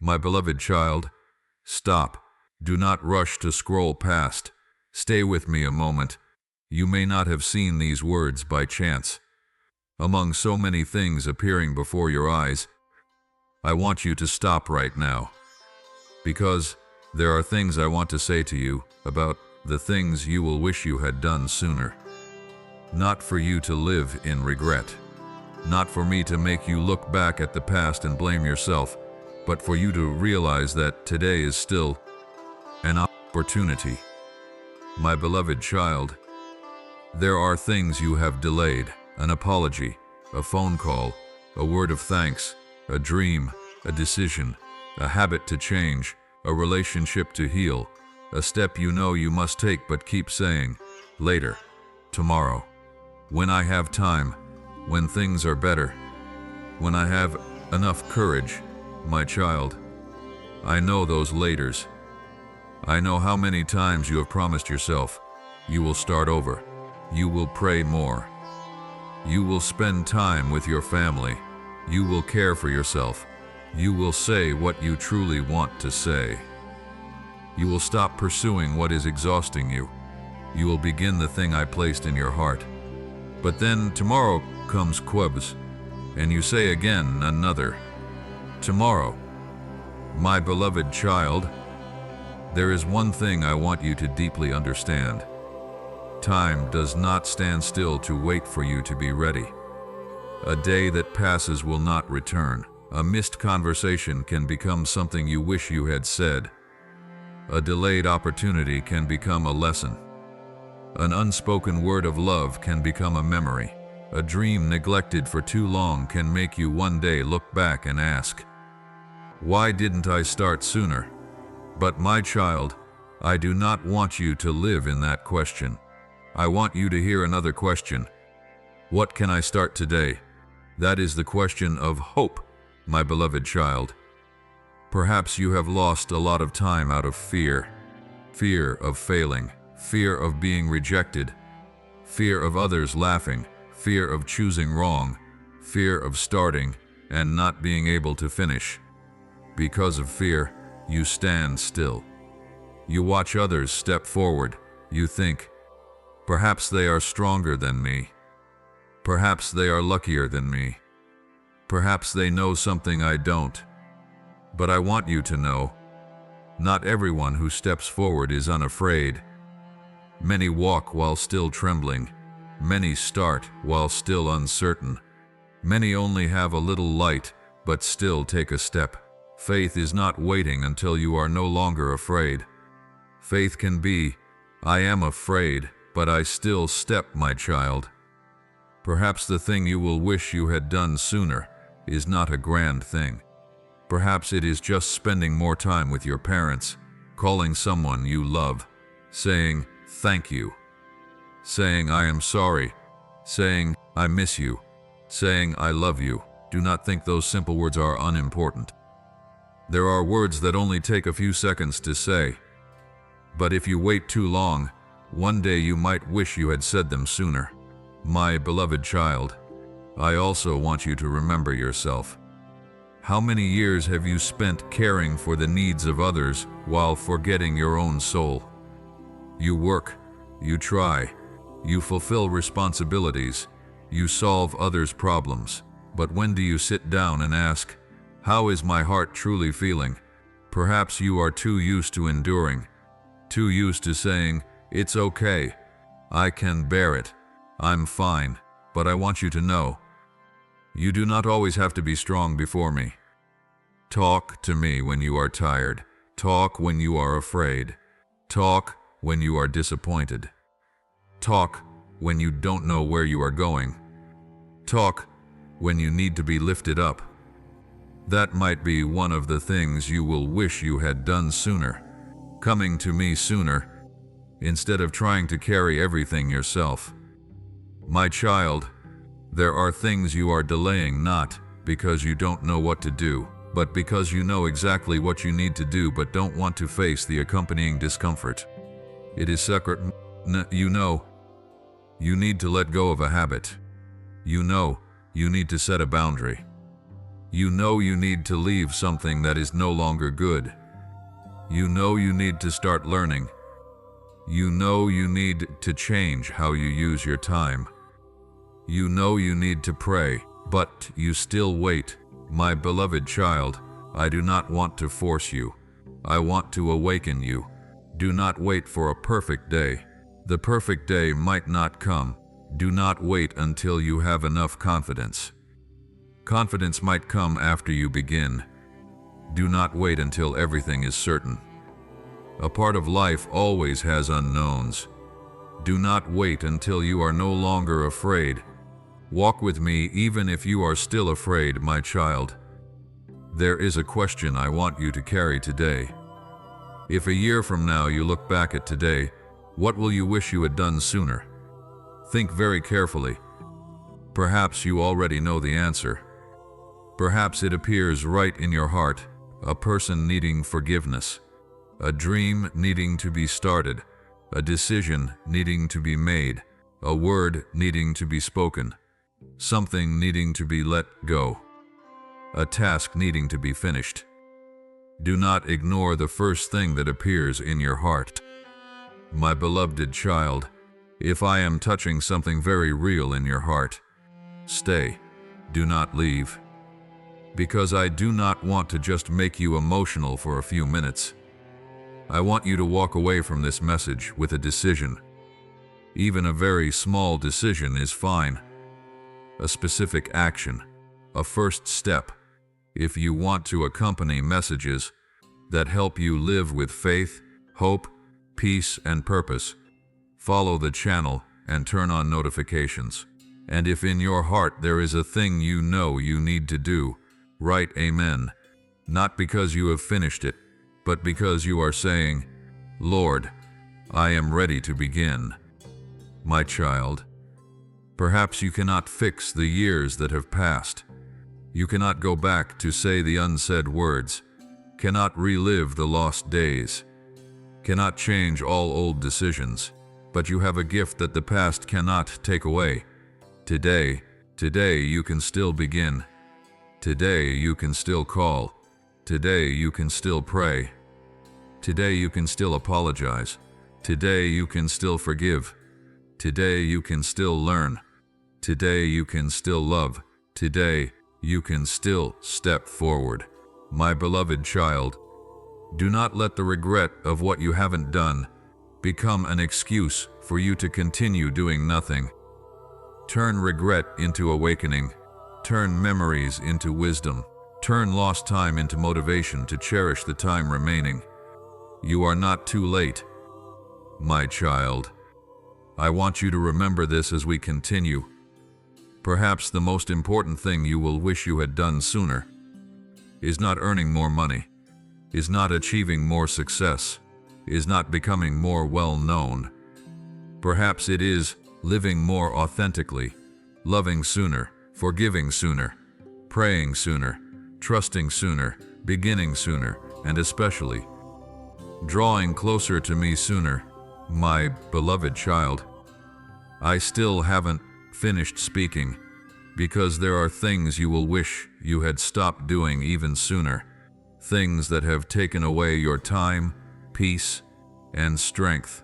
My beloved child, stop. Do not rush to scroll past. Stay with me a moment. You may not have seen these words by chance. Among so many things appearing before your eyes, I want you to stop right now. Because there are things I want to say to you about the things you will wish you had done sooner. Not for you to live in regret. Not for me to make you look back at the past and blame yourself, but for you to realize that today is still an opportunity. My beloved child, there are things you have delayed: an apology, a phone call, a word of thanks, a dream, a decision, a habit to change, a relationship to heal, a step you know you must take but keep saying, later, tomorrow, when I have time, when things are better, when I have enough courage. My child, I know those laters. I know how many times you have promised yourself you will start over, you will pray more, you will spend time with your family, you will care for yourself, you will say what you truly want to say. You will stop pursuing what is exhausting you. You will begin the thing I placed in your heart. But then tomorrow comes Quebs, and you say again another tomorrow. My beloved child, there is one thing I want you to deeply understand. Time does not stand still to wait for you to be ready. A day that passes will not return. A missed conversation can become something you wish you had said. A delayed opportunity can become a lesson. An unspoken word of love can become a memory. A dream neglected for too long can make you one day look back and ask, why didn't I start sooner? But my child, I do not want you to live in that question. I want you to hear another question. What can I start today? That is the question of hope, my beloved child. Perhaps you have lost a lot of time out of fear. Fear of failing, fear of being rejected, fear of others laughing, fear of choosing wrong, fear of starting and not being able to finish. Because of fear, you stand still. You watch others step forward. You think, perhaps they are stronger than me. Perhaps they are luckier than me. Perhaps they know something I don't. But I want you to know, not everyone who steps forward is unafraid. Many walk while still trembling. Many start while still uncertain. Many only have a little light, but still take a step. Faith is not waiting until you are no longer afraid. Faith can be, I am afraid, but I still step, my child. Perhaps the thing you will wish you had done sooner is not a grand thing. Perhaps it is just spending more time with your parents, calling someone you love, saying thank you, saying I am sorry, saying I miss you, saying I love you. Do not think those simple words are unimportant. There are words that only take a few seconds to say. But if you wait too long, one day you might wish you had said them sooner. My beloved child, I also want you to remember yourself. How many years have you spent caring for the needs of others while forgetting your own soul? You work, you try, you fulfill responsibilities, you solve others' problems. But when do you sit down and ask, how is my heart truly feeling? Perhaps you are too used to enduring, too used to saying, it's okay, I can bear it, I'm fine. But I want you to know, you do not always have to be strong before me. Talk to me when you are tired. Talk when you are afraid. Talk when you are disappointed. Talk when you don't know where you are going. Talk when you need to be lifted up. That might be one of the things you will wish you had done sooner. Coming to me sooner, instead of trying to carry everything yourself. My child, there are things you are delaying not because you don't know what to do, but because you know exactly what you need to do but don't want to face the accompanying discomfort. It is secret. You know, you need to let go of a habit. You know, you need to set a boundary. You know you need to leave something that is no longer good. You know you need to start learning. You know you need to change how you use your time. You know you need to pray, but you still wait. My beloved child, I do not want to force you. I want to awaken you. Do not wait for a perfect day. The perfect day might not come. Do not wait until you have enough confidence. Confidence might come after you begin. Do not wait until everything is certain. A part of life always has unknowns. Do not wait until you are no longer afraid. Walk with me even if you are still afraid, my child. There is a question I want you to carry today. If a year from now you look back at today, what will you wish you had done sooner? Think very carefully. Perhaps you already know the answer. Perhaps it appears right in your heart, a person needing forgiveness, a dream needing to be started, a decision needing to be made, a word needing to be spoken, something needing to be let go, a task needing to be finished. Do not ignore the first thing that appears in your heart. My beloved child, if I am touching something very real in your heart, stay, do not leave. Because I do not want to just make you emotional for a few minutes. I want you to walk away from this message with a decision. Even a very small decision is fine. A specific action, a first step, if you want to accompany messages that help you live with faith, hope, peace, and purpose. Follow the channel and turn on notifications. And if in your heart there is a thing you know you need to do, write Amen, not because you have finished it, but because you are saying, Lord, I am ready to begin. My child, perhaps you cannot fix the years that have passed. You cannot go back to say the unsaid words, cannot relive the lost days, cannot change all old decisions, but you have a gift that the past cannot take away. Today you can still begin. Today you can still call. Today you can still pray. Today you can still apologize. Today you can still forgive. Today you can still learn. Today you can still love. Today you can still step forward. My beloved child, do not let the regret of what you haven't done become an excuse for you to continue doing nothing. Turn regret into awakening. Turn memories into wisdom. Turn lost time into motivation to cherish the time remaining. You are not too late, my child. I want you to remember this as we continue. Perhaps the most important thing you will wish you had done sooner is not earning more money, is not achieving more success, is not becoming more well-known. Perhaps it is living more authentically, loving sooner, forgiving sooner, praying sooner, trusting sooner, beginning sooner, and especially drawing closer to me sooner, my beloved child. I still haven't finished speaking because there are things you will wish you had stopped doing even sooner, things that have taken away your time, peace, and strength.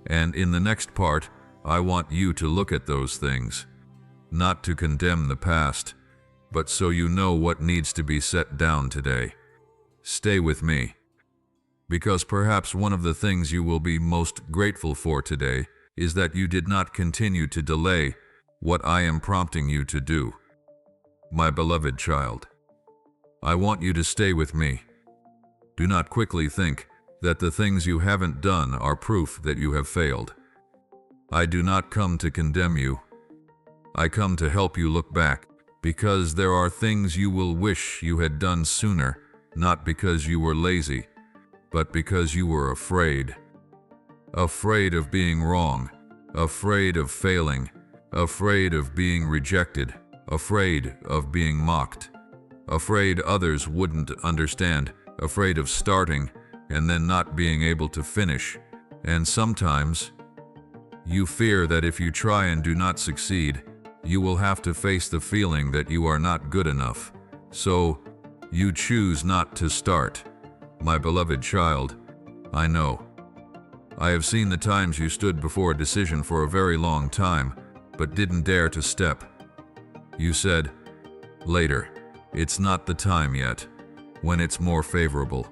And in the next part, I want you to look at those things, not to condemn the past, but so you know what needs to be set down today. Stay with me, because perhaps one of the things you will be most grateful for today is that you did not continue to delay what I am prompting you to do. My beloved child, I want you to stay with me. Do not quickly think that the things you haven't done are proof that you have failed. I do not come to condemn you. I come to help you look back, because there are things you will wish you had done sooner, not because you were lazy, but because you were afraid. Afraid of being wrong, afraid of failing, afraid of being rejected, afraid of being mocked, afraid others wouldn't understand, afraid of starting and then not being able to finish. And sometimes you fear that if you try and do not succeed, you will have to face the feeling that you are not good enough, So, you choose not to start. My beloved child, I know. I have seen the times you stood before a decision for a very long time, but didn't dare to step. You said, later. It's not the time yet. When it's more favorable.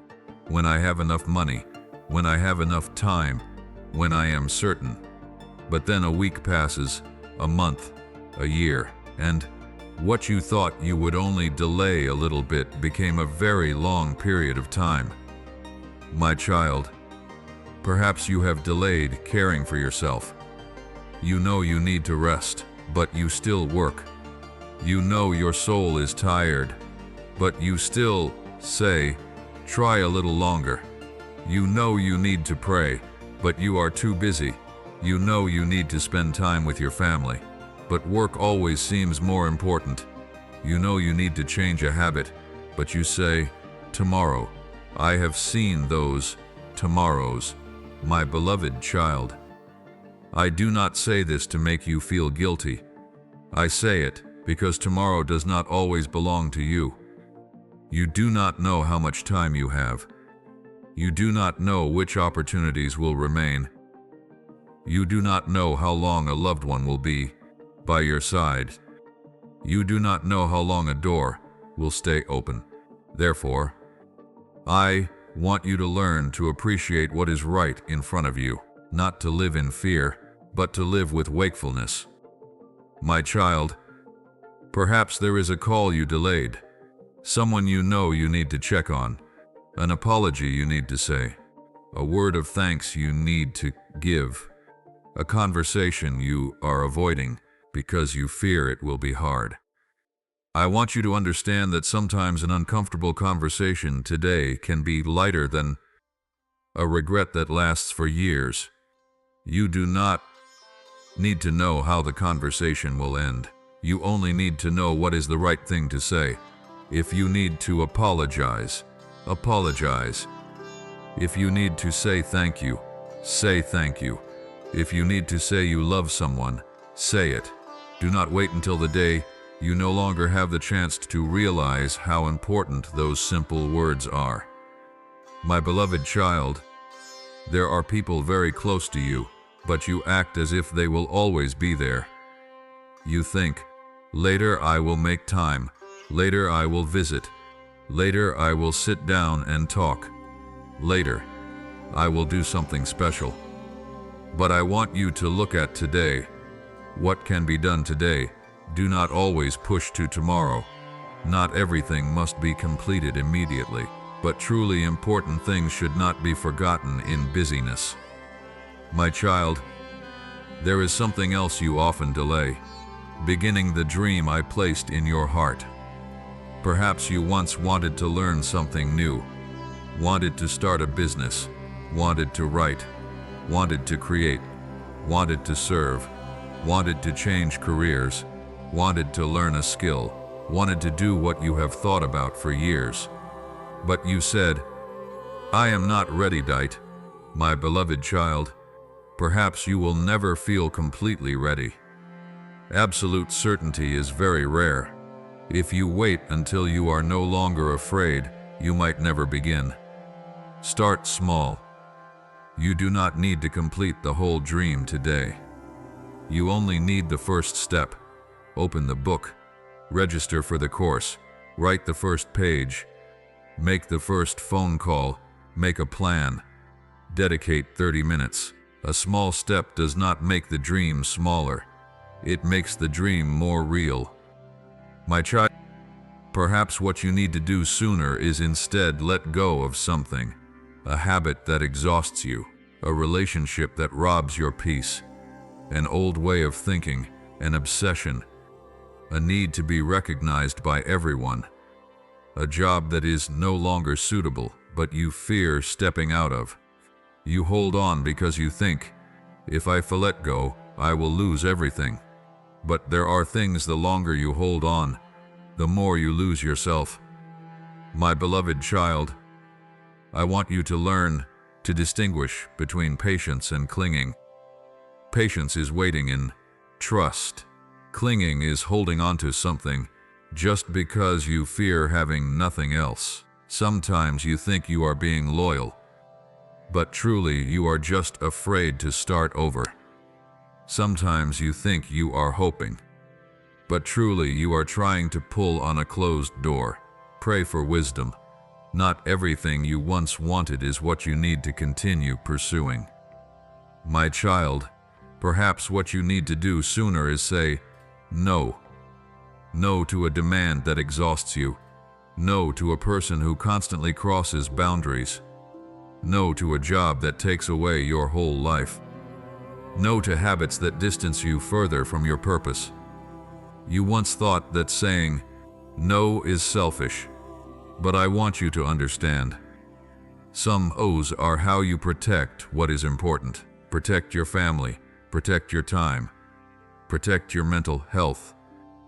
When I have enough money. When I have enough time. When I am certain. But then a week passes, a month, a year, and what you thought you would only delay a little bit became a very long period of time. My child, perhaps you have delayed caring for yourself. You know you need to rest, but you still work. You know your soul is tired, but you still say, try a little longer. You know you need to pray, but you are too busy. You know you need to spend time with your family, but work always seems more important. You know you need to change a habit, but you say, tomorrow. I have seen those tomorrows, my beloved child. I do not say this to make you feel guilty. I say it because tomorrow does not always belong to you. You do not know how much time you have. You do not know which opportunities will remain. You do not know how long a loved one will be by your side. You do not know how long a door will stay open. Therefore, I want you to learn to appreciate what is right in front of you, not to live in fear, but to live with wakefulness. My child, perhaps there is a call you delayed, someone you know you need to check on, an apology you need to say, a word of thanks you need to give, a conversation you are avoiding because you fear it will be hard. I want you to understand that sometimes an uncomfortable conversation today can be lighter than a regret that lasts for years. You do not need to know how the conversation will end. You only need to know what is the right thing to say. If you need to apologize, apologize. If you need to say thank you, say thank you. If you need to say you love someone, say it. Do not wait until the day you no longer have the chance to realize how important those simple words are. My beloved child, there are people very close to you, but you act as if they will always be there. You think, later I will make time, later I will visit, later I will sit down and talk, later I will do something special. But I want you to look at today. What can be done today? Do not always push to tomorrow. Not everything must be completed immediately, but truly important things should not be forgotten in busyness. My child, there is something else you often delay, beginning the dream I placed in your heart. Perhaps you once wanted to learn something new, wanted to start a business, wanted to write, wanted to create, wanted to serve, wanted to change careers, wanted to learn a skill, wanted to do what you have thought about for years. But you said, I am not ready, Dite, my beloved child. Perhaps you will never feel completely ready. Absolute certainty is very rare. If you wait until you are no longer afraid, you might never begin. Start small. You do not need to complete the whole dream today. You only need the first step. Open the book, register for the course, write the first page, make the first phone call, make a plan, dedicate 30 minutes. A small step does not make the dream smaller. It makes the dream more real. My child, perhaps what you need to do sooner is instead let go of something, a habit that exhausts you, a relationship that robs your peace, an old way of thinking, an obsession, a need to be recognized by everyone, a job that is no longer suitable, but you fear stepping out of. You hold on because you think, if I let go, I will lose everything. But there are things the longer you hold on, the more you lose yourself. My beloved child, I want you to learn to distinguish between patience and clinging. Patience is waiting in trust. Clinging is holding on to something just because you fear having nothing else. Sometimes you think you are being loyal, but truly you are just afraid to start over. Sometimes you think you are hoping, but truly you are trying to pull on a closed door. Pray for wisdom. Not everything you once wanted is what you need to continue pursuing. My child, perhaps what you need to do sooner is say no. No to a demand that exhausts you. No to a person who constantly crosses boundaries. No to a job that takes away your whole life. No to habits that distance you further from your purpose. You once thought that saying no is selfish, but I want you to understand. Some O's are how you protect what is important. Protect your family, protect your time, protect your mental health,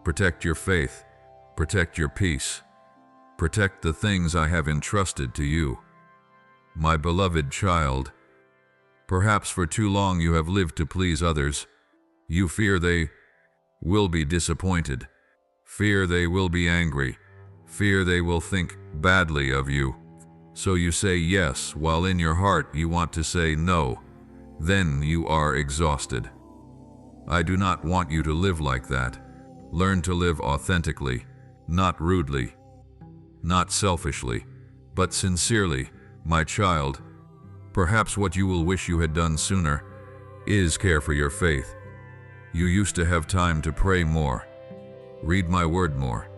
protect your faith, protect your peace, protect the things I have entrusted to you. My beloved child, perhaps for too long you have lived to please others. You fear they will be disappointed, fear they will be angry, fear they will think badly of you. So you say yes, while in your heart you want to say no. Then you are exhausted. I do not want you to live like that. Learn to live authentically, not rudely, not selfishly, but sincerely, my child. Perhaps what you will wish you had done sooner is care for your faith. You used to have time to pray more, read my word more,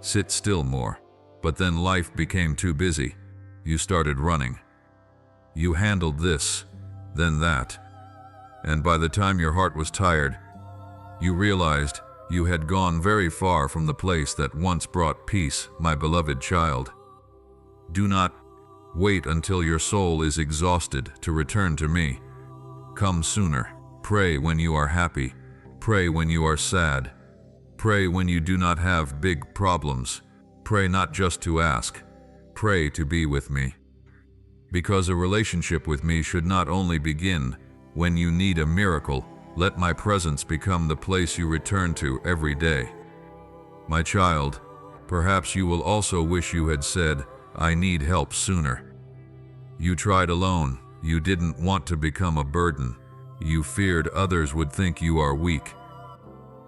sit still more, but then life became too busy. You started running. You handled this, then that, and by the time your heart was tired, you realized you had gone very far from the place that once brought peace, my beloved child. Do not wait until your soul is exhausted to return to me. Come sooner. Pray when you are happy. Pray when you are sad. Pray when you do not have big problems. Pray not just to ask. Pray to be with me. Because a relationship with me should not only begin when you need a miracle. Let my presence become the place you return to every day. My child, perhaps you will also wish you had said, I need help sooner. You tried alone. You didn't want to become a burden. You feared others would think you are weak.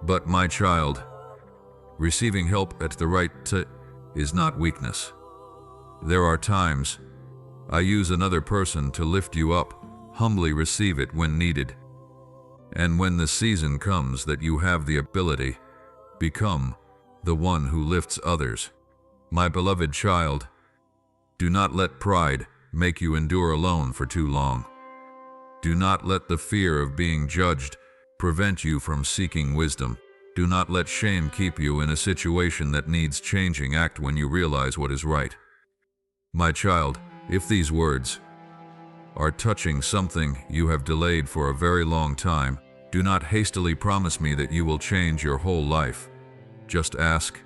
But my child, receiving help at the right time is not weakness. There are times I use another person to lift you up. Humbly receive it when needed. And when the season comes that you have the ability, become the one who lifts others. My beloved child, do not let pride make you endure alone for too long. Do not let the fear of being judged prevent you from seeking wisdom. Do not let shame keep you in a situation that needs changing. Act when you realize what is right. My child, if these words are touching something you have delayed for a very long time, do not hastily promise me that you will change your whole life. Just ask,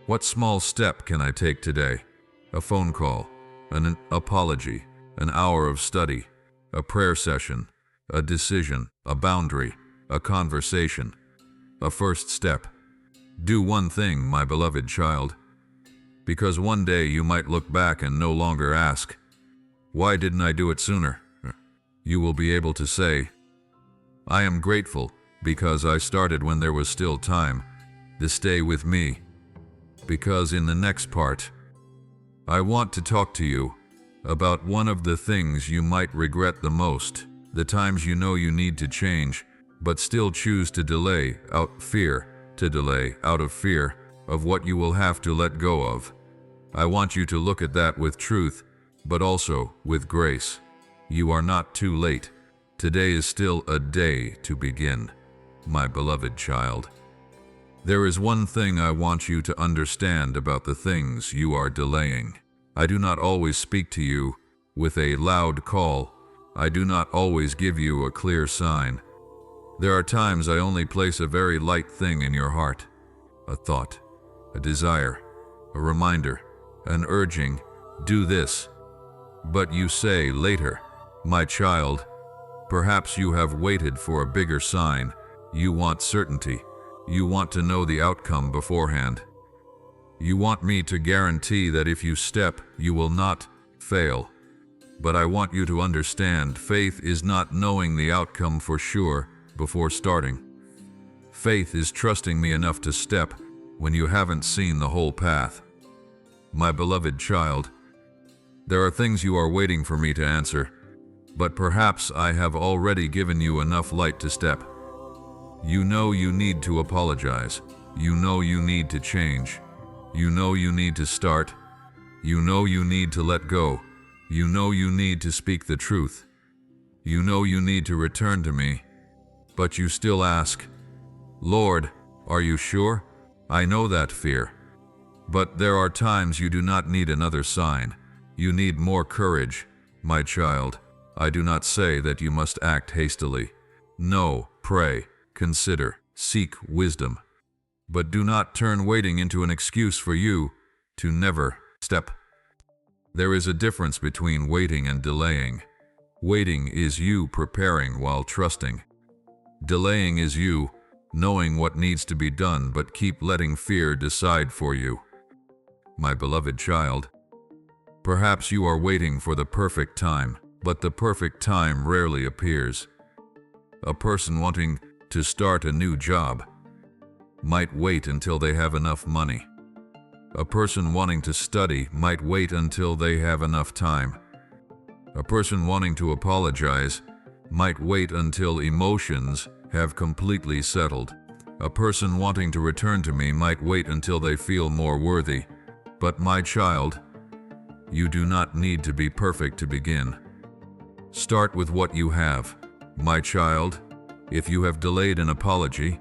what small step can I take today? A phone call, an apology, an hour of study, a prayer session, a decision, a boundary, a conversation, a first step. Do one thing, my beloved child, because one day you might look back and no longer ask, why didn't I do it sooner? You will be able to say, I am grateful because I started when there was still time to stay with me. Because in the next part, I want to talk to you about one of the things you might regret the most, the times you know you need to change, but still choose to delay out of fear of what you will have to let go of. I want you to look at that with truth, but also with grace. You are not too late. Today is still a day to begin, my beloved child. There is one thing I want you to understand about the things you are delaying. I do not always speak to you with a loud call. I do not always give you a clear sign. There are times I only place a very light thing in your heart, a thought, a desire, a reminder, an urging, do this. But you say later, my child, perhaps you have waited for a bigger sign. You want certainty. You want to know the outcome beforehand. You want me to guarantee that if you step, you will not fail. But I want you to understand, faith is not knowing the outcome for sure before starting. Faith is trusting me enough to step when you haven't seen the whole path. My beloved child, there are things you are waiting for me to answer, but perhaps I have already given you enough light to step. You know you need to apologize. You know you need to change. You know you need to start. You know you need to let go. You know you need to speak the truth. You know you need to return to me. But you still ask, Lord, are you sure? I know that fear. But there are times you do not need another sign. You need more courage, my child. I do not say that you must act hastily. No, pray, consider, seek wisdom. But do not turn waiting into an excuse for you to never step. There is a difference between waiting and delaying. Waiting is you preparing while trusting. Delaying is you knowing what needs to be done but keep letting fear decide for you. My beloved child, perhaps you are waiting for the perfect time, but the perfect time rarely appears. A person wanting to start a new job might wait until they have enough money. A person wanting to study might wait until they have enough time. A person wanting to apologize might wait until emotions have completely settled. A person wanting to return to me might wait until they feel more worthy. But my child, you do not need to be perfect to begin. Start with what you have. My child, if you have delayed an apology,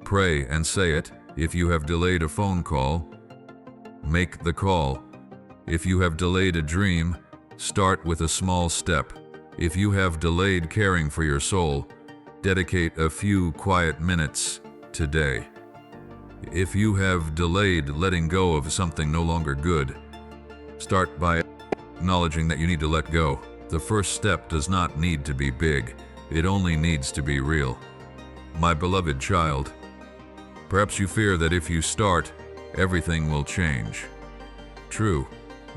pray and say it. If you have delayed a phone call, make the call. If you have delayed a dream, start with a small step. If you have delayed caring for your soul, dedicate a few quiet minutes today. If you have delayed letting go of something no longer good, start by acknowledging that you need to let go. The first step does not need to be big. It only needs to be real. My beloved child, perhaps you fear that if you start, everything will change. True,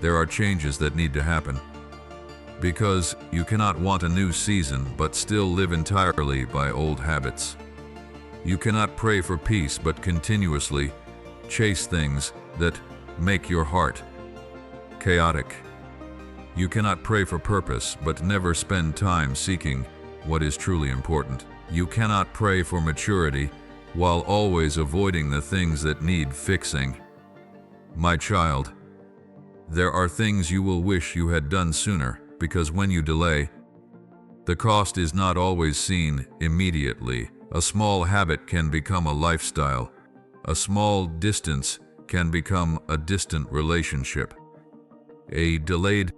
there are changes that need to happen. Because you cannot want a new season but still live entirely by old habits. You cannot pray for peace but continuously chase things that make your heart chaotic. You cannot pray for purpose but never spend time seeking what is truly important. You cannot pray for maturity while always avoiding the things that need fixing. My child, there are things you will wish you had done sooner, because when you delay, the cost is not always seen immediately. A small habit can become a lifestyle. A small distance can become a distant relationship. A delayed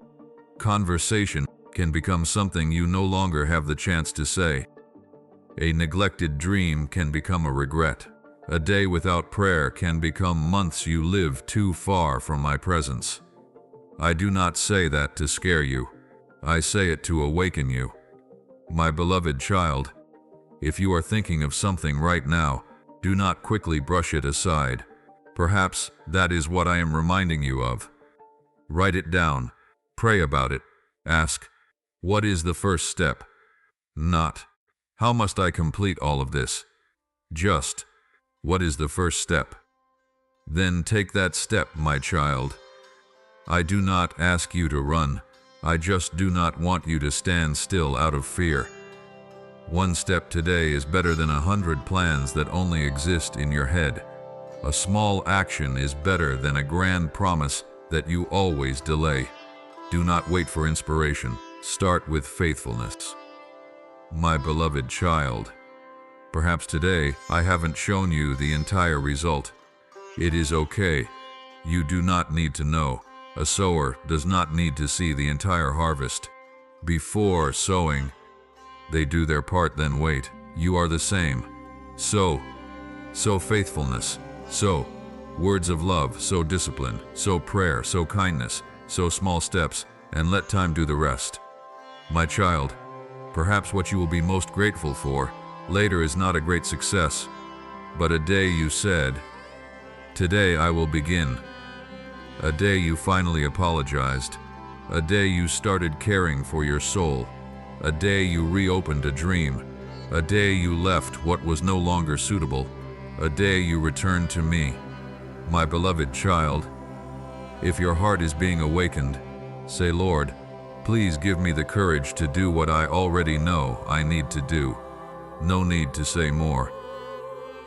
conversation can become something you no longer have the chance to say. A neglected dream can become a regret. A day without prayer can become months you live too far from my presence. I do not say that to scare you. I say it to awaken you. My beloved child, if you are thinking of something right now, do not quickly brush it aside. Perhaps that is what I am reminding you of. Write it down. Pray about it. Ask, what is the first step? Not, how must I complete all of this? Just, what is the first step? Then take that step, my child. I do not ask you to run. I just do not want you to stand still out of fear. One step today is better than 100 plans that only exist in your head. A small action is better than a grand promise that you always delay. Do not wait for inspiration. Start with faithfulness. My beloved child, perhaps today I haven't shown you the entire result. It is okay. You do not need to know. A sower does not need to see the entire harvest. Before sowing, they do their part, then wait. You are the same. Sow faithfulness. Sow words of love. Sow discipline. Sow prayer. Sow kindness. Sow small steps, and let time do the rest. My child, perhaps what you will be most grateful for later is not a great success, but a day you said, "Today I will begin." A day you finally apologized. A day you started caring for your soul. A day you reopened a dream. A day you left what was no longer suitable. A day you returned to me. My beloved child, if your heart is being awakened, say, Lord, please give me the courage to do what I already know I need to do. No need to say more.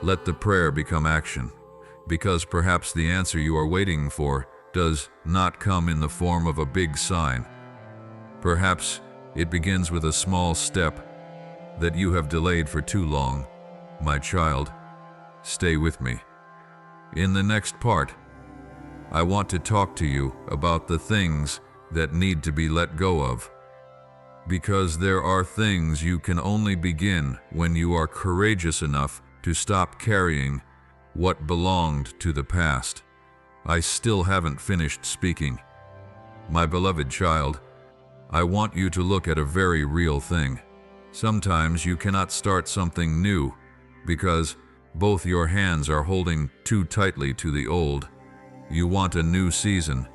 Let the prayer become action, because perhaps the answer you are waiting for does not come in the form of a big sign. Perhaps it begins with a small step that you have delayed for too long. My child, stay with me. In the next part, I want to talk to you about the things that need to be let go of. Because there are things you can only begin when you are courageous enough to stop carrying what belonged to the past. I still haven't finished speaking. My beloved child, I want you to look at a very real thing. Sometimes you cannot start something new because both your hands are holding too tightly to the old. You want a new season,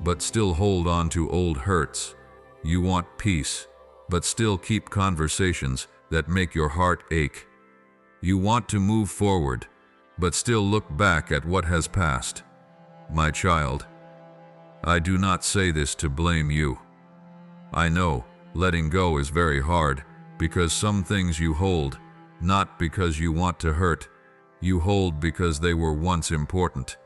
but still hold on to old hurts. You want peace, but still keep conversations that make your heart ache. You want to move forward, but still look back at what has passed. My child, I do not say this to blame you. I know letting go is very hard because some things you hold, not because you want to hurt, you hold because they were once important.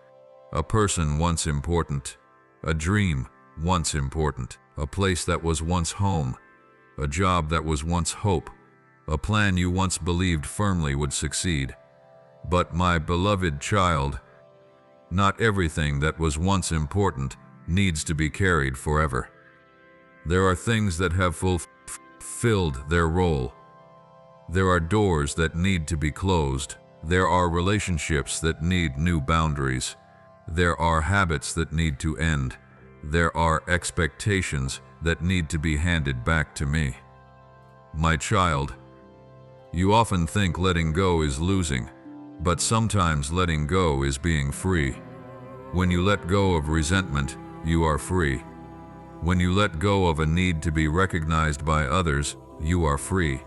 A person once important, a dream once important, a place that was once home, a job that was once hope, a plan you once believed firmly would succeed. But my beloved child, not everything that was once important needs to be carried forever. There are things that have fulfilled their role. There are doors that need to be closed. There are relationships that need new boundaries. There are habits that need to end. There are expectations that need to be handed back to me. My child, you often think letting go is losing, but sometimes letting go is being free. When you let go of resentment, you are free. When you let go of a need to be recognized by others, you are free.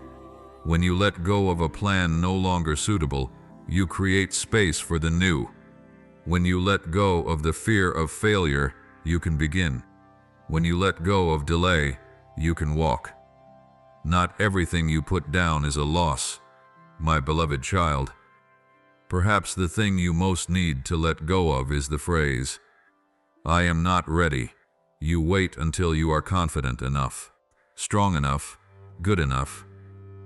When you let go of a plan no longer suitable, you create space for the new. When you let go of the fear of failure, you can begin. When you let go of delay, you can walk. Not everything you put down is a loss, my beloved child. Perhaps the thing you most need to let go of is the phrase, I am not ready. You wait until you are confident enough, strong enough, good enough,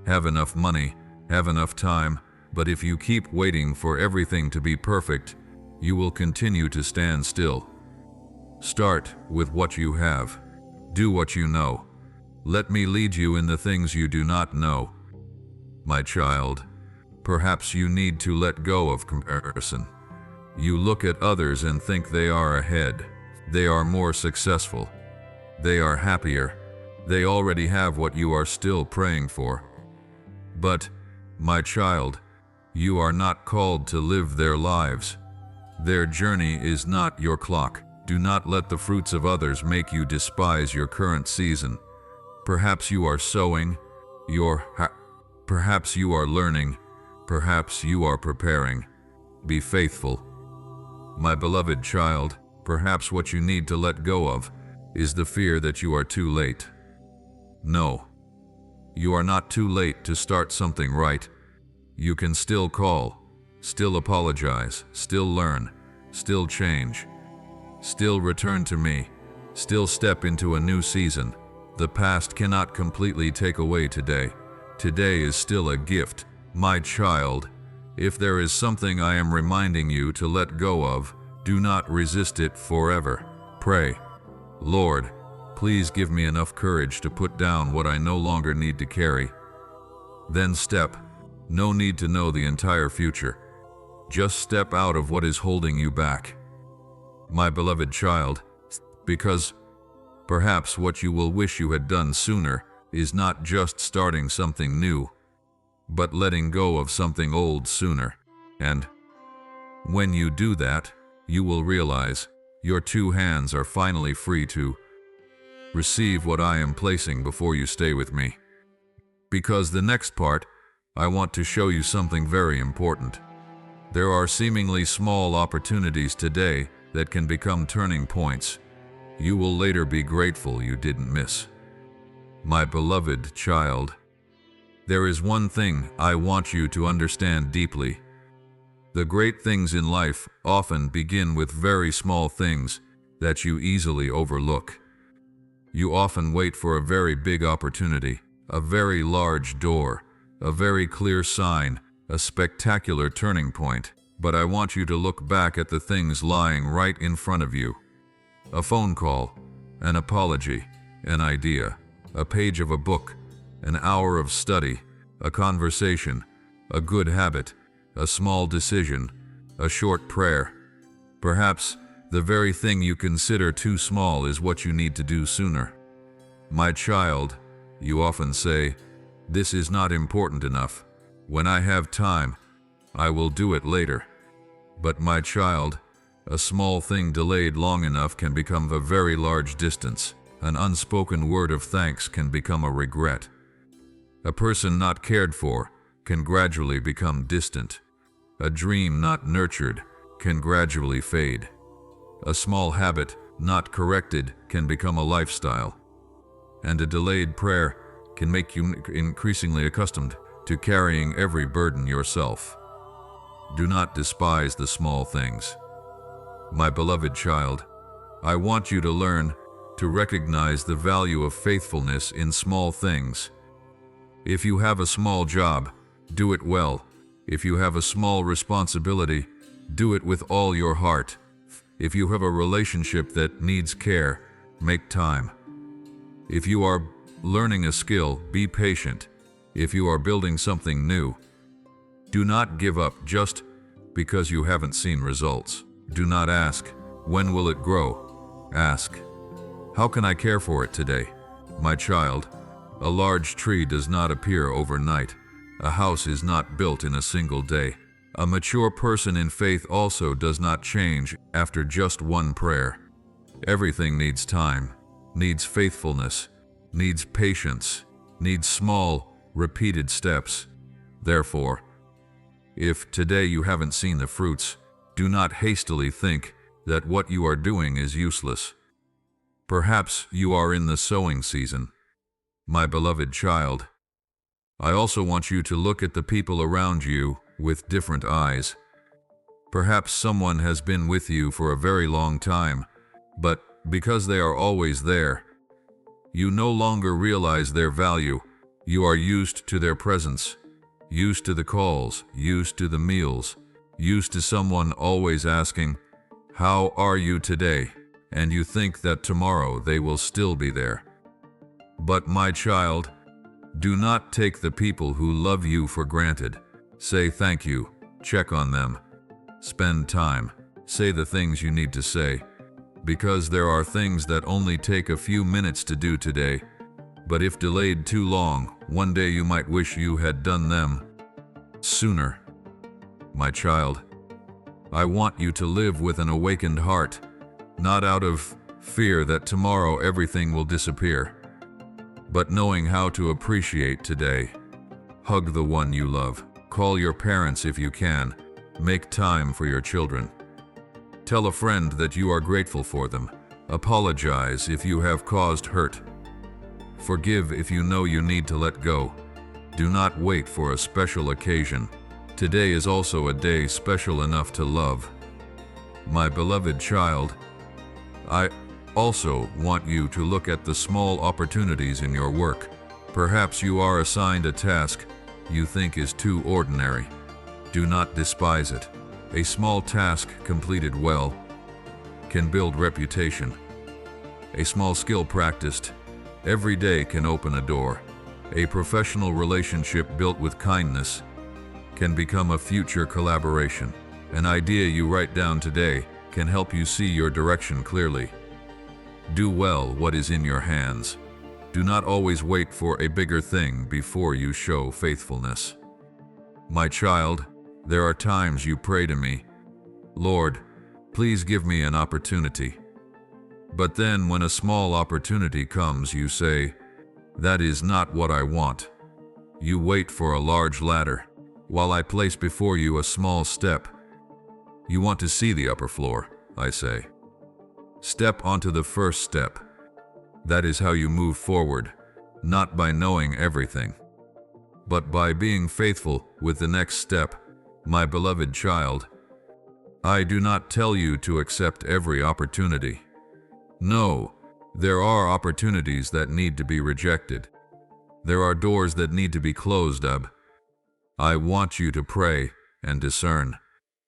have enough money, have enough time, but if you keep waiting for everything to be perfect, you will continue to stand still. Start with what you have. Do what you know. Let me lead you in the things you do not know. My child, perhaps you need to let go of comparison. You look at others and think they are ahead. They are more successful. They are happier. They already have what you are still praying for. But, my child, you are not called to live their lives. Their journey is not your clock. Do not let the fruits of others make you despise your current season. Perhaps you are sowing, perhaps you are learning, perhaps you are preparing. Be faithful. My beloved child, perhaps what you need to let go of is the fear that you are too late. No, you are not too late to start something right. You can still call, still apologize, still learn, still change, still return to me, still step into a new season. The past cannot completely take away today. Today is still a gift. My child, if there is something I am reminding you to let go of, do not resist it forever. Pray, Lord, please give me enough courage to put down what I no longer need to carry. Then step. No need to know the entire future. Just step out of what is holding you back. My beloved child, because perhaps what you will wish you had done sooner is not just starting something new, but letting go of something old sooner. And when you do that, you will realize Your two hands are finally free to receive what I am placing before you stay with me. Because the next part, I want to show you something very important. There are seemingly small opportunities today that can become turning points. You will later be grateful you didn't miss. My beloved child, there is one thing I want you to understand deeply. The great things in life often begin with very small things that you easily overlook. You often wait for a very big opportunity, a very large door, a very clear sign, a spectacular turning point, but I want you to look back at the things lying right in front of you. A phone call, an apology, an idea, a page of a book, an hour of study, a conversation, a good habit, a small decision, a short prayer. Perhaps the very thing you consider too small is what you need to do sooner. My child, you often say, "This is not important enough. When I have time, I will do it later." But my child, a small thing delayed long enough can become a very large distance. An unspoken word of thanks can become a regret. A person not cared for can gradually become distant. A dream not nurtured can gradually fade. A small habit not corrected can become a lifestyle. And a delayed prayer can make you increasingly accustomed to carrying every burden yourself. Do not despise the small things. My beloved child, I want you to learn to recognize the value of faithfulness in small things. If you have a small job, do it well. If you have a small responsibility, do it with all your heart. If you have a relationship that needs care, make time. If you are learning a skill, be patient. If you are building something new, do not give up just because you haven't seen results. Do not ask, "When will it grow?" Ask, "How can I care for it today?" My child, a large tree does not appear overnight. A house is not built in a single day. A mature person in faith also does not change after just one prayer. Everything needs time, needs faithfulness, needs patience, needs small, repeated steps. Therefore, if today you haven't seen the fruits, do not hastily think that what you are doing is useless. Perhaps you are in the sowing season. My beloved child, I also want you to look at the people around you with different eyes. Perhaps someone has been with you for a very long time, but because they are always there, you no longer realize their value. You are used to their presence, used to the calls, used to the meals, used to someone always asking, "How are you today?" And you think that tomorrow they will still be there. But my child, do not take the people who love you for granted. Say thank you, check on them, spend time, say the things you need to say, because there are things that only take a few minutes to do today, but if delayed too long, one day you might wish you had done them sooner. My child, I want you to live with an awakened heart, not out of fear that tomorrow everything will disappear, but knowing how to appreciate today. Hug the one you love. Call your parents if you can. Make time for your children. Tell a friend that you are grateful for them. Apologize if you have caused hurt. Forgive if you know you need to let go. Do not wait for a special occasion. Today is also a day special enough to love. My beloved child, I also want you to look at the small opportunities in your work. Perhaps you are assigned a task you think is too ordinary. Do not despise it. A small task completed well can build reputation. A small skill practiced every day can open a door. A professional relationship built with kindness can become a future collaboration. An idea you write down today can help you see your direction clearly. Do well what is in your hands. Do not always wait for a bigger thing before you show faithfulness. My child, there are times you pray to me, "Lord, Please give me an opportunity. But then when a small opportunity comes, you say, that is not what I want. You wait for a large ladder, while I place before you a small step. You want to see the upper floor, I say. Step onto the first step. That is how you move forward, not by knowing everything, but by being faithful with the next step, my beloved child. I do not tell you to accept every opportunity. No, there are opportunities that need to be rejected. There are doors that need to be closed up. I want you to pray and discern,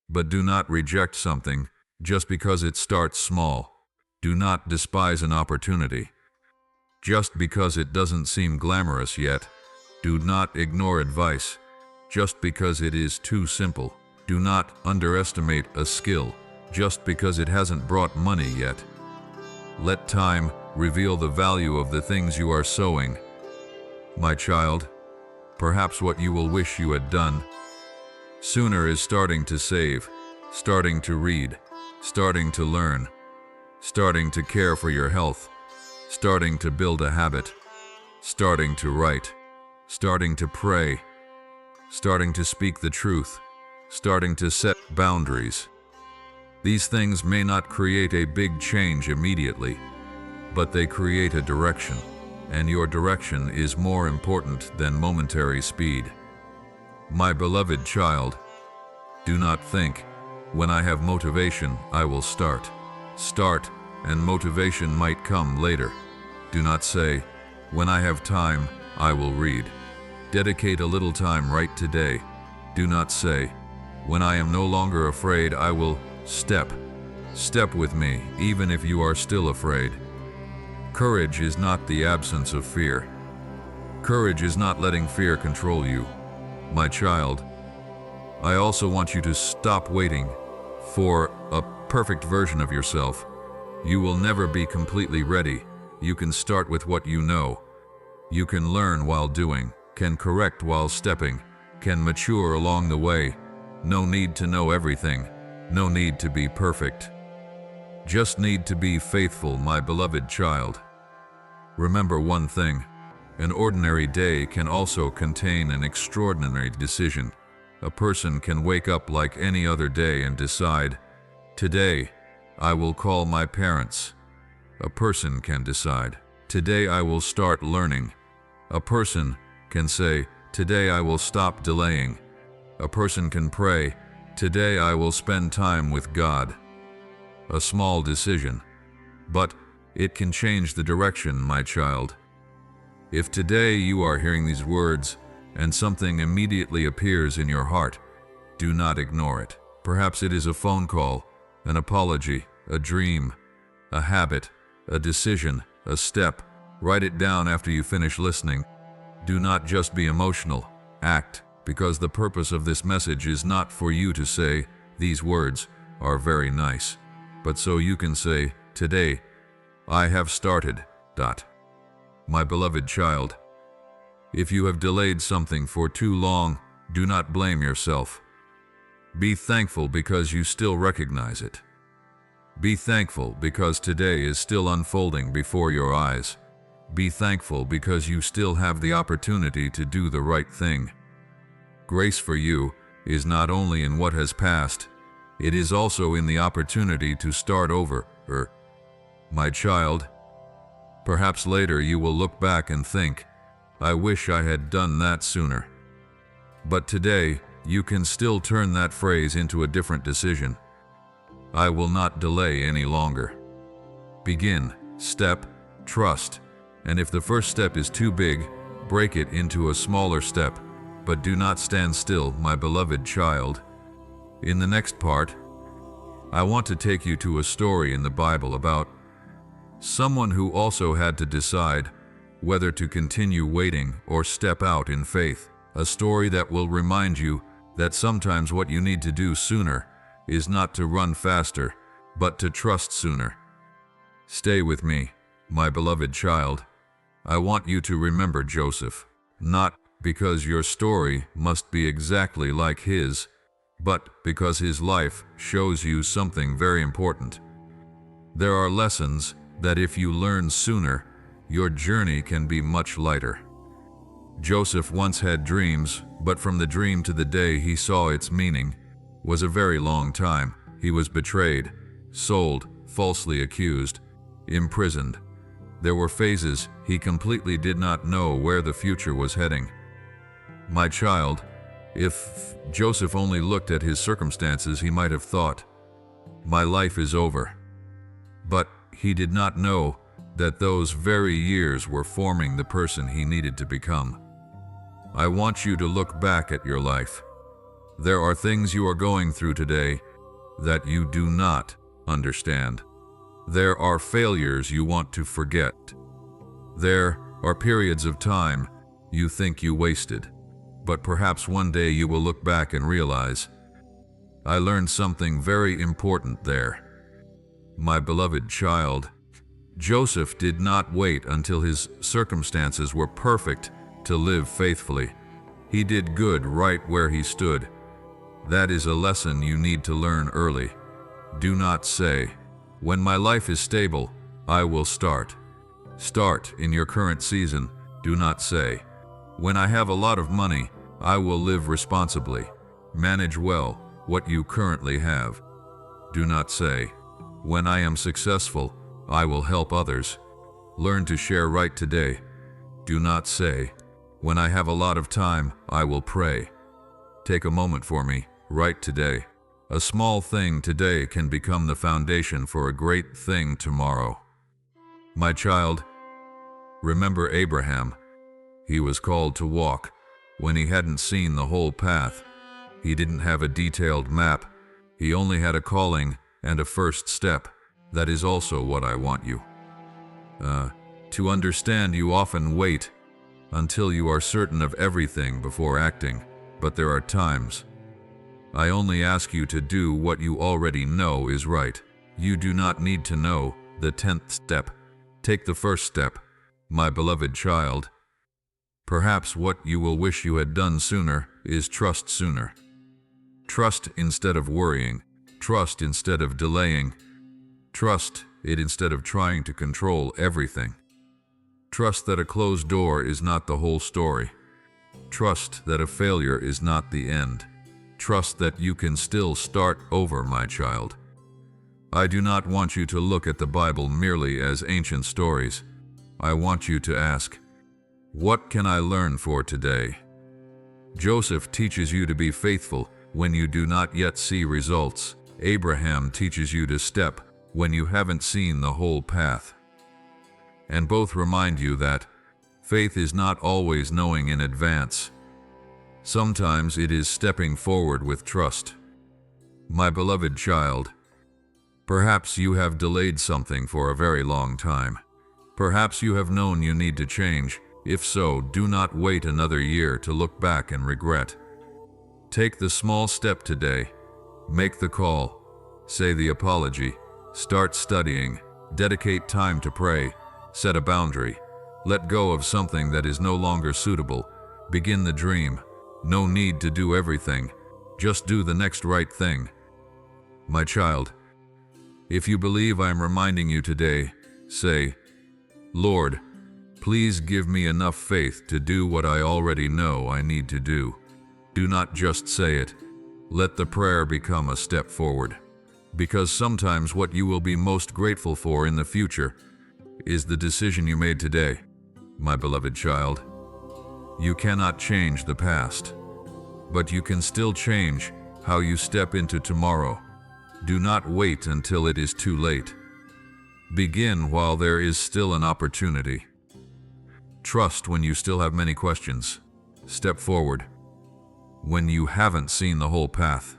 but do not reject something just because it starts small. Do not despise an opportunity just because it doesn't seem glamorous yet. Do not ignore advice just because it is too simple. Do not underestimate a skill just because it hasn't brought money yet. Let time reveal the value of the things you are sowing. My child, perhaps what you will wish you had done sooner is starting to save, starting to read, starting to learn, starting to care for your health, starting to build a habit, starting to write, starting to pray, starting to speak the truth, starting to set boundaries. These things may not create a big change immediately, but they create a direction, and your direction is more important than momentary speed. My beloved child, do not think, when I have motivation, I will start. Start, and motivation might come later. Do not say, when I have time, I will read. Dedicate a little time right today. Do not say, when I am no longer afraid, I will step. Step with me, even if you are still afraid. Courage is not the absence of fear. Courage is not letting fear control you. My child, I also want you to stop waiting for a perfect version of yourself. You will never be completely ready. You can start with what you know. You can learn while doing, can correct while stepping, can mature along the way. No need to know everything. No need to be perfect. Just need to be faithful, my beloved child. Remember one thing. An ordinary day can also contain an extraordinary decision. A person can wake up like any other day and decide, today, I will call my parents. A person can decide, today I will start learning. A person can say, today I will stop delaying. A person can pray, today I will spend time with God. A small decision, but it can change the direction, my child. If today you are hearing these words and something immediately appears in your heart, do not ignore it. Perhaps it is a phone call, an apology, a dream, a habit, a decision, a step. Write it down after you finish listening. Do not just be emotional. Act, because the purpose of this message is not for you to say, these words are very nice, but so you can say, today, I have started. My beloved child, if you have delayed something for too long, do not blame yourself. Be thankful because you still recognize it. Be thankful because today is still unfolding before your eyes. Be thankful because you still have the opportunity to do the right thing. Grace for you is not only in what has passed, it is also in the opportunity to start over. My child, perhaps later you will look back and think, I wish I had done that sooner. But today, you can still turn that phrase into a different decision. I will not delay any longer. Begin, step, trust, and if the first step is too big, break it into a smaller step, but do not stand still, my beloved child. In the next part, I want to take you to a story in the Bible about someone who also had to decide whether to continue waiting or step out in faith. A story that will remind you that sometimes what you need to do sooner is not to run faster, but to trust sooner. Stay with me, my beloved child. I want you to remember Joseph, not because your story must be exactly like his, but because his life shows you something very important. There are lessons that if you learn sooner, your journey can be much lighter. Joseph once had dreams, but from the dream to the day he saw its meaning was a very long time. He was betrayed, sold, falsely accused, imprisoned. There were phases he completely did not know where the future was heading. My child, if Joseph only looked at his circumstances, he might have thought, "My life is over." But he did not know that those very years were forming the person he needed to become. I want you to look back at your life. There are things you are going through today that you do not understand. There are failures you want to forget. There are periods of time you think you wasted, but perhaps one day you will look back and realize, I learned something very important there. My beloved child, Joseph did not wait until his circumstances were perfect to live faithfully. He did good right where he stood. That is a lesson you need to learn early. Do not say, "When my life is stable, I will start." Start in your current season. Do not say, "When I have a lot of money, I will live responsibly." Manage well what you currently have. Do not say, "When I am successful, I will help others." Learn to share right today. Do not say, "When I have a lot of time, I will pray." Take a moment for me, right today. A small thing today can become the foundation for a great thing tomorrow. My child, remember Abraham. He was called to walk when he hadn't seen the whole path. He didn't have a detailed map. He only had a calling and a first step. That is also what I want you. To understand, you often wait until you are certain of everything before acting, but there are times. I only ask you to do what you already know is right. You do not need to know the 10th step. Take the first step, my beloved child. Perhaps what you will wish you had done sooner is trust sooner. Trust instead of worrying. Trust instead of delaying. Trust it instead of trying to control everything. Trust that a closed door is not the whole story. Trust that a failure is not the end. Trust that you can still start over, my child. I do not want you to look at the Bible merely as ancient stories. I want you to ask, what can I learn for today? Joseph teaches you to be faithful when you do not yet see results. Abraham teaches you to step when you haven't seen the whole path. And both remind you that faith is not always knowing in advance. Sometimes it is stepping forward with trust. My beloved child, perhaps you have delayed something for a very long time. Perhaps you have known you need to change. If so, do not wait another year to look back and regret. Take the small step today. Make the call. Say the apology. Start studying. Dedicate time to pray. Set a boundary. Let go of something that is no longer suitable. Begin the dream. No need to do everything. Just do the next right thing. My child, if you believe I am reminding you today, say, Lord, please give me enough faith to do what I already know I need to do. Do not just say it. Let the prayer become a step forward. Because sometimes what you will be most grateful for in the future is the decision you made today, my beloved child. You cannot change the past, but you can still change how you step into tomorrow. Do not wait until it is too late. Begin while there is still an opportunity. Trust when you still have many questions. Step forward when you haven't seen the whole path.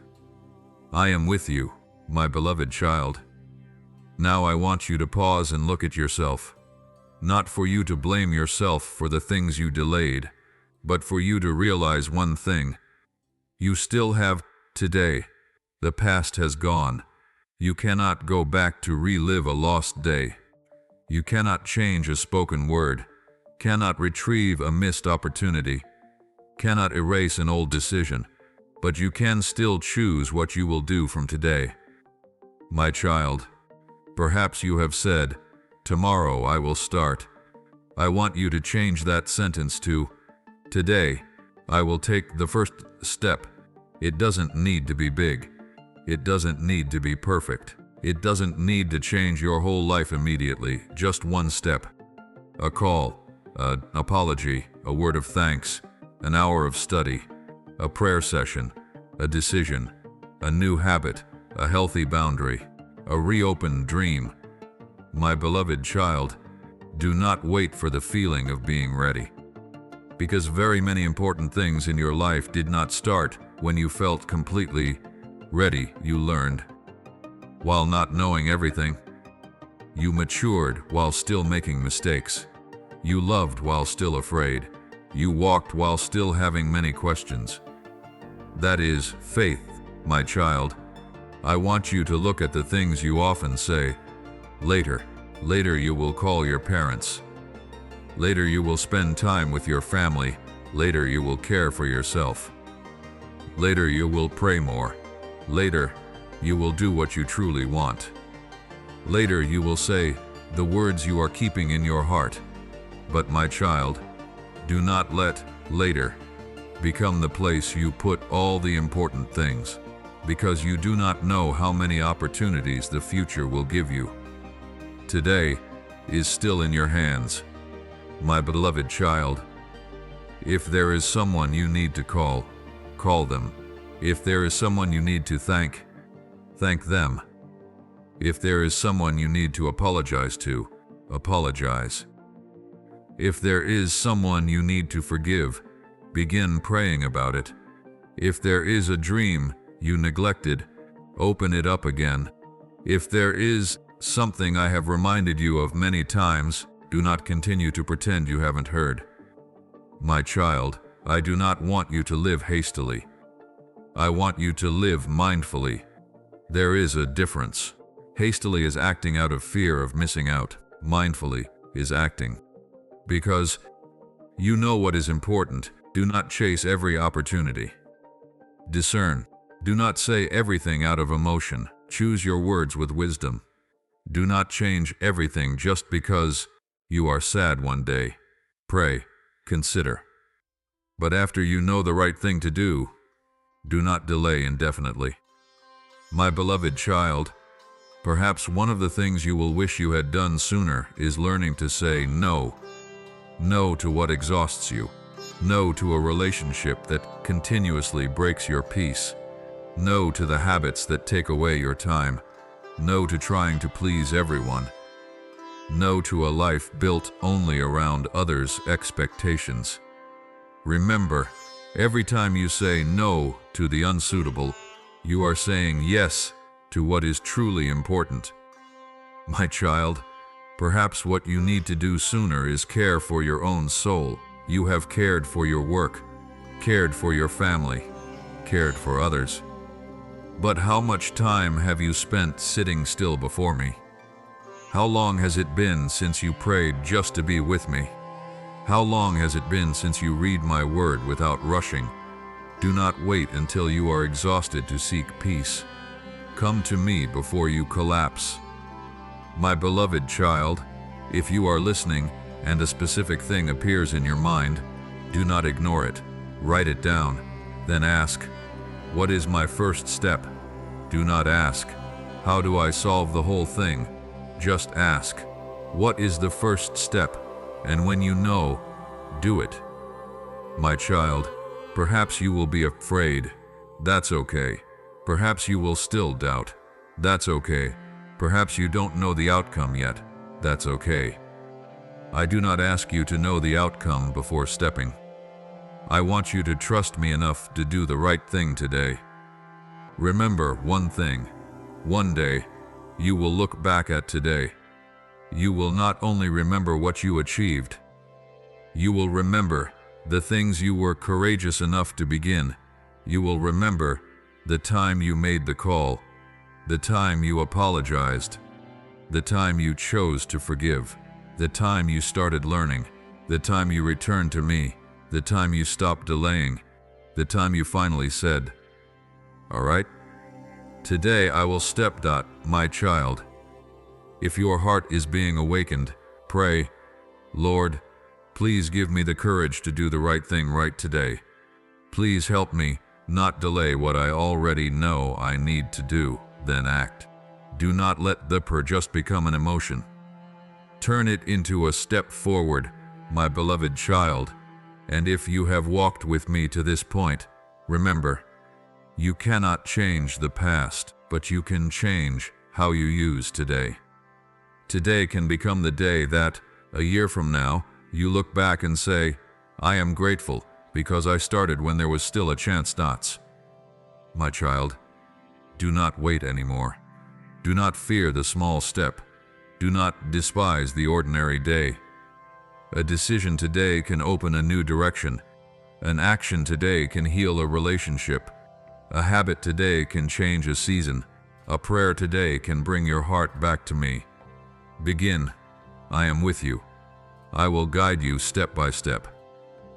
I am with you, my beloved child. Now I want you to pause and look at yourself. Not for you to blame yourself for the things you delayed, but for you to realize one thing. You still have today. The past has gone. You cannot go back to relive a lost day. You cannot change a spoken word, cannot retrieve a missed opportunity, cannot erase an old decision, but you can still choose what you will do from today. My child, perhaps you have said, "Tomorrow I will start." I want you to change that sentence to, "Today, I will take the first step." It doesn't need to be big. It doesn't need to be perfect. It doesn't need to change your whole life immediately, just one step. A call, an apology, a word of thanks, an hour of study, a prayer session, a decision, a new habit, a healthy boundary, a reopened dream. My beloved child, do not wait for the feeling of being ready. Because very many important things in your life did not start when you felt completely ready. You learned while not knowing everything. You matured while still making mistakes. You loved while still afraid. You walked while still having many questions. That is faith, my child. I want you to look at the things you often say. Later. Later you will call your parents. Later you will spend time with your family. Later you will care for yourself. Later you will pray more. Later you will do what you truly want. Later you will say the words you are keeping in your heart. But my child, do not let later become the place you put all the important things, because you do not know how many opportunities the future will give you. Today is still in your hands, my beloved child. If there is someone you need to call, call them. If there is someone you need to thank, thank them. If there is someone you need to apologize to, apologize. If there is someone you need to forgive, begin praying about it. If there is a dream you neglected, open it up again. If there is something I have reminded you of many times, do not continue to pretend you haven't heard. My child, I do not want you to live hastily. I want you to live mindfully. There is a difference. Hastily is acting out of fear of missing out. Mindfully is acting because you know what is important. Do not chase every opportunity. Discern. Do not say everything out of emotion. Choose your words with wisdom. Do not change everything just because you are sad one day. Pray, consider. But after you know the right thing to do not delay indefinitely. My beloved child, perhaps one of the things you will wish you had done sooner is learning to say no. No to what exhausts you. No to a relationship that continuously breaks your peace. No to the habits that take away your time. No to trying to please everyone. No to a life built only around others' expectations. Remember, every time you say no to the unsuitable, you are saying yes to what is truly important. My child, perhaps what you need to do sooner is care for your own soul. You have cared for your work, cared for your family, cared for others. But how much time have you spent sitting still before me? How long has it been since you prayed just to be with me? How long has it been since you read my word without rushing? Do not wait until you are exhausted to seek peace. Come to me before you collapse. My beloved child, if you are listening and a specific thing appears in your mind, do not ignore it. Write it down. Then ask, what is my first step? Do not ask, how do I solve the whole thing? Just ask, what is the first step? And when you know, do it. My child, perhaps you will be afraid. That's okay. Perhaps you will still doubt. That's okay. Perhaps you don't know the outcome yet. That's okay. I do not ask you to know the outcome before stepping. I want you to trust me enough to do the right thing today. Remember one thing. One day, you will look back at today. You will not only remember what you achieved, you will remember the things you were courageous enough to begin. You will remember the time you made the call, the time you apologized, the time you chose to forgive, the time you started learning, the time you returned to me, the time you stopped delaying, the time you finally said, All right? Today I will step. My child. If your heart is being awakened, pray, Lord, please give me the courage to do the right thing right today. Please help me not delay what I already know I need to do, then act. Do not let the prayer just become an emotion. Turn it into a step forward, my beloved child. And if you have walked with me to this point, remember, you cannot change the past, but you can change how you use today. Today can become the day that, a year from now, you look back and say, I am grateful because I started when there was still a chance. My child, do not wait anymore. Do not fear the small step. Do not despise the ordinary day. A decision today can open a new direction. An action today can heal a relationship. A habit today can change a season. A prayer today can bring your heart back to me. Begin. I am with you. I will guide you step by step.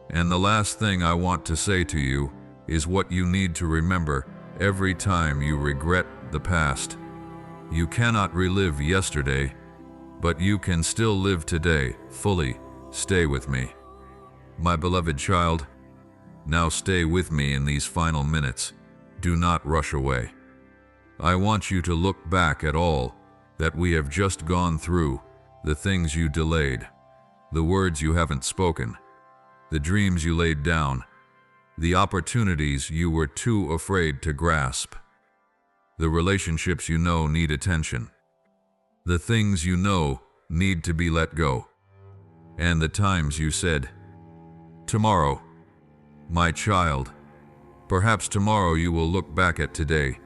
And the last thing I want to say to you is what you need to remember every time you regret the past. You cannot relive yesterday, but you can still live today fully. Stay with me. My beloved child, now stay with me in these final minutes. Do not rush away. I want you to look back at all that we have just gone through, the things you delayed, the words you haven't spoken, the dreams you laid down, the opportunities you were too afraid to grasp, the relationships you know need attention, the things you know need to be let go, and the times you said, tomorrow, my child. Perhaps tomorrow you will look back at today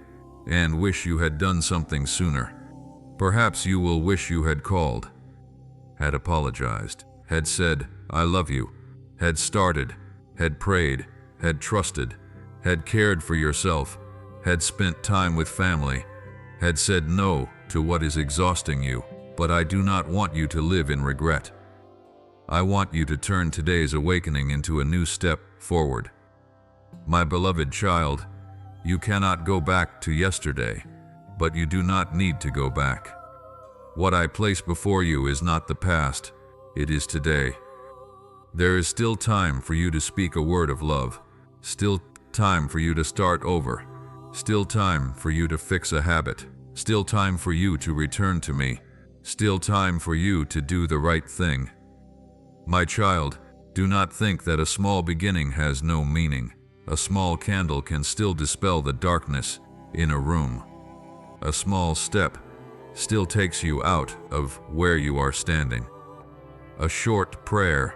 and wish you had done something sooner. Perhaps you will wish you had called, had apologized, had said, I love you, had started, had prayed, had trusted, had cared for yourself, had spent time with family, had said no to what is exhausting you. But I do not want you to live in regret. I want you to turn today's awakening into a new step forward. My beloved child, you cannot go back to yesterday, but you do not need to go back. What I place before you is not the past, it is today. There is still time for you to speak a word of love, still time for you to start over, still time for you to fix a habit, still time for you to return to me, still time for you to do the right thing. My child, do not think that a small beginning has no meaning. A small candle can still dispel the darkness in a room. A small step still takes you out of where you are standing. A short prayer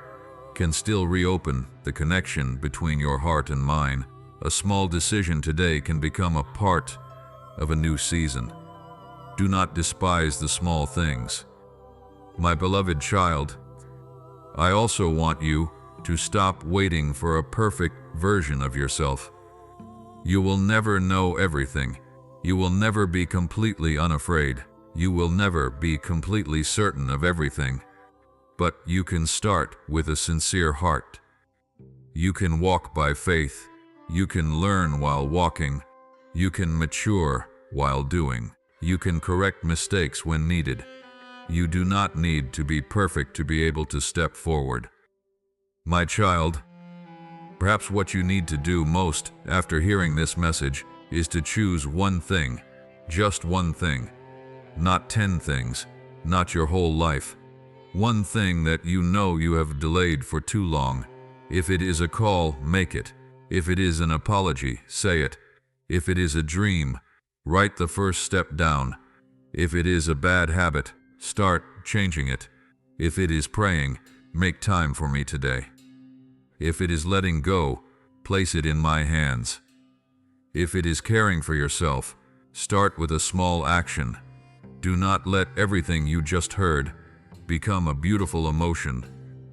can still reopen the connection between your heart and mine. A small decision today can become a part of a new season. Do not despise the small things. My beloved child, I also want you to stop waiting for a perfect version of yourself. You will never know everything. You will never be completely unafraid. You will never be completely certain of everything. But you can start with a sincere heart. You can walk by faith. You can learn while walking. You can mature while doing. You can correct mistakes when needed. You do not need to be perfect to be able to step forward. My child, perhaps what you need to do most after hearing this message is to choose one thing, just one thing, not 10 things, not your whole life. One thing that you know you have delayed for too long. If it is a call, make it. If it is an apology, say it. If it is a dream, write the first step down. If it is a bad habit, start changing it. If it is praying, make time for me today. If it is letting go, place it in my hands. If it is caring for yourself, start with a small action. Do not let everything you just heard become a beautiful emotion,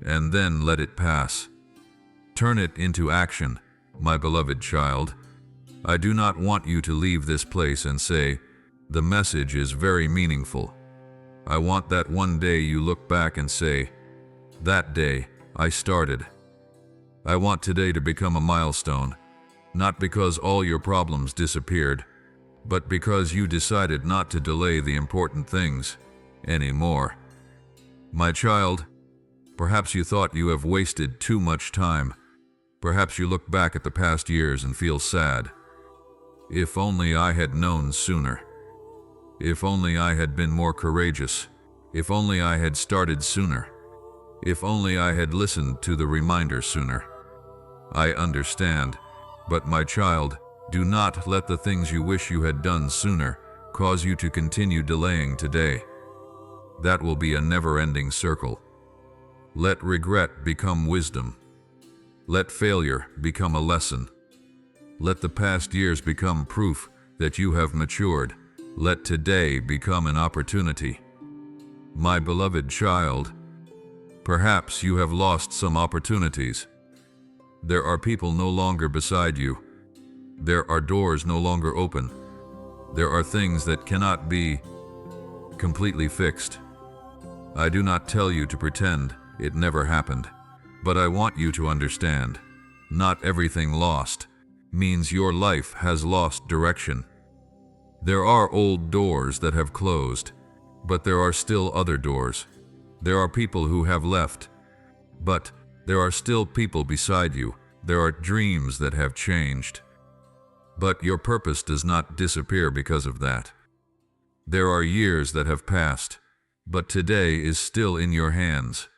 and then let it pass. Turn it into action, my beloved child. I do not want you to leave this place and say, the message is very meaningful. I want that one day you look back and say, that day I started. I want today to become a milestone, Not because all your problems disappeared, but because you decided not to delay the important things anymore. My child, perhaps you thought you have wasted too much time. Perhaps you look back at the past years and feel sad. If only I had known sooner. If only I had been more courageous. If only I had started sooner. If only I had listened to the reminder sooner. I understand, but my child, do not let the things you wish you had done sooner cause you to continue delaying today. That will be a never-ending circle. Let regret become wisdom. Let failure become a lesson. Let the past years become proof that you have matured. Let today become an opportunity. My beloved child, perhaps you have lost some opportunities. There are people no longer beside you. There are doors no longer open. There are things that cannot be completely fixed. I do not tell you to pretend it never happened, but I want you to understand, not everything lost means your life has lost direction. There are old doors that have closed, but there are still other doors. There are people who have left, but there are still people beside you. There are dreams that have changed, but your purpose does not disappear because of that. There are years that have passed, but today is still in your hands.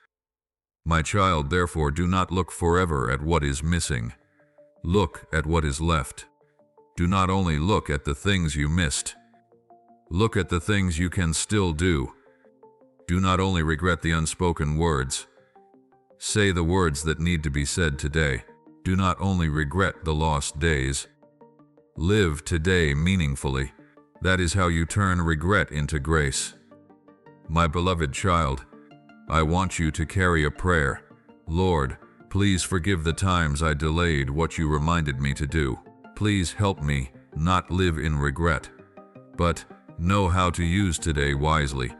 My child, therefore, do not look forever at what is missing. Look at what is left. Do not only look at the things you missed. Look at the things you can still do. Do not only regret the unspoken words. Say the words that need to be said today. Do not only regret the lost days. Live today meaningfully. That is how you turn regret into grace. My beloved child, I want you to carry a prayer. Lord, please forgive the times I delayed what you reminded me to do. Please help me not live in regret, but know how to use today wisely.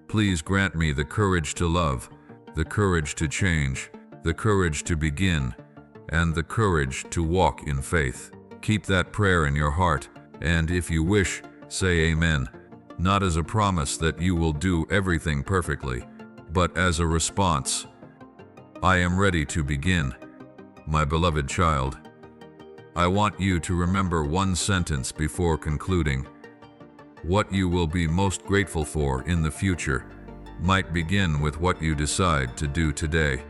Please grant me the courage to love, the courage to change, the courage to begin, and the courage to walk in faith. Keep that prayer in your heart, and if you wish, say amen, not as a promise that you will do everything perfectly, but as a response. I am ready to begin. My beloved child, I want you to remember one sentence before concluding. What you will be most grateful for in the future might begin with what you decide to do today.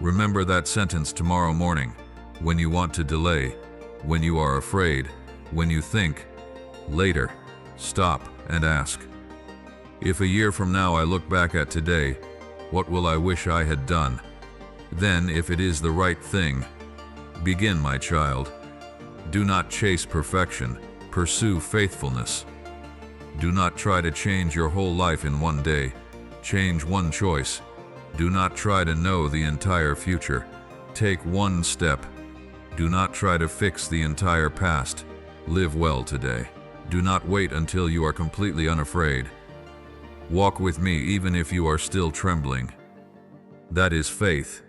Remember that sentence tomorrow morning, when you want to delay, when you are afraid, when you think, later, stop and ask. If a year from now I look back at today, what will I wish I had done? Then, if it is the right thing, begin, my child. Do not chase perfection, pursue faithfulness. Do not try to change your whole life in one day. Change one choice. Do not try to know the entire future. Take one step. Do not try to fix the entire past. Live well today. Do not wait until you are completely unafraid. Walk with me even if you are still trembling. That is faith.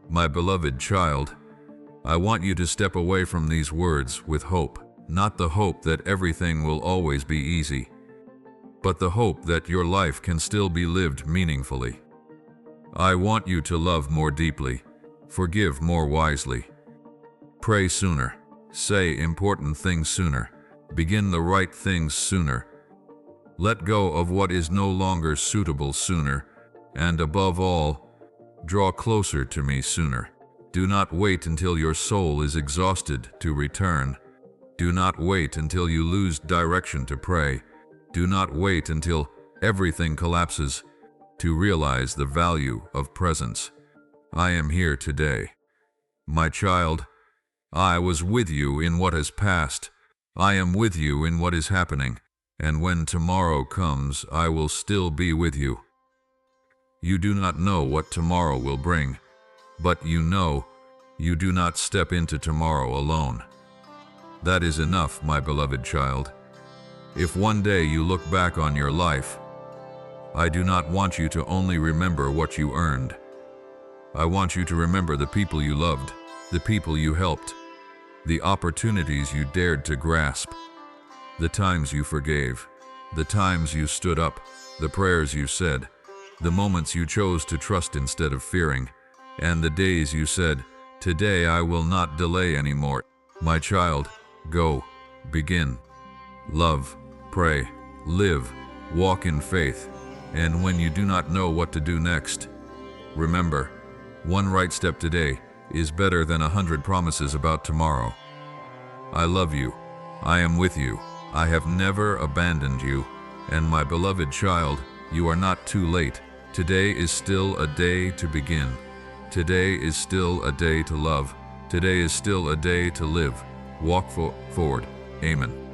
My beloved child, I want you to step away from these words with hope, not the hope that everything will always be easy, but the hope that your life can still be lived meaningfully. I want you to love more deeply, forgive more wisely, pray sooner, say important things sooner, begin the right things sooner, let go of what is no longer suitable sooner, and above all, draw closer to me sooner. Do not wait until your soul is exhausted to return. Do not wait until you lose direction to pray. Do not wait until everything collapses to realize the value of presence. I am here today. My child, I was with you in what has passed. I am with you in what is happening. And when tomorrow comes, I will still be with you. You do not know what tomorrow will bring, but you know you do not step into tomorrow alone. That is enough, my beloved child. If one day you look back on your life, I do not want you to only remember what you earned. I want you to remember the people you loved, the people you helped, the opportunities you dared to grasp, the times you forgave, the times you stood up, the prayers you said, the moments you chose to trust instead of fearing, and the days you said, "Today I will not delay anymore." My child, go, begin. Love, pray, live, walk in faith, and when you do not know what to do next, remember, one right step today is better than 100 promises about tomorrow. I love you. I am with you. I have never abandoned you. And my beloved child, you are not too late. Today is still a day to begin. Today is still a day to love. Today is still a day to live. Walk forward. Amen.